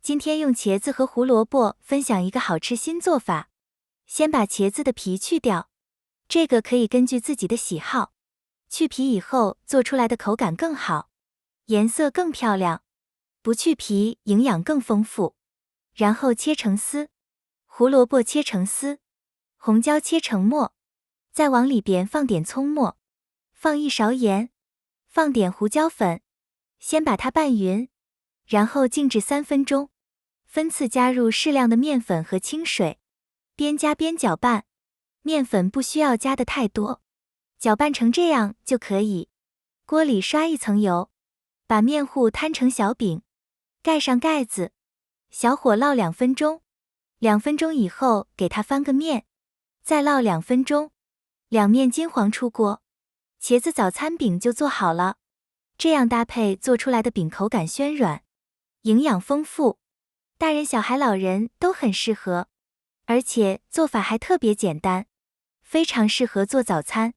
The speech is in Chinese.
今天用茄子和胡萝卜分享一个好吃新做法。先把茄子的皮去掉，这个可以根据自己的喜好。去皮以后做出来的口感更好，颜色更漂亮。不去皮，营养更丰富。然后切成丝，胡萝卜切成丝，红椒切成末，再往里边放点葱末，放1勺盐，放点胡椒粉，先把它拌匀，然后静置3分钟。分次加入适量的面粉和清水，边加边搅拌。面粉不需要加的太多，搅拌成这样就可以。锅里刷1层油，把面糊摊成小饼，盖上盖子，小火烙2分钟。2分钟以后给它翻个面，再烙2分钟，两面金黄出锅，茄子早餐饼就做好了。这样搭配做出来的饼口感暄软，营养丰富，大人小孩老人都很适合，而且做法还特别简单，非常适合做早餐。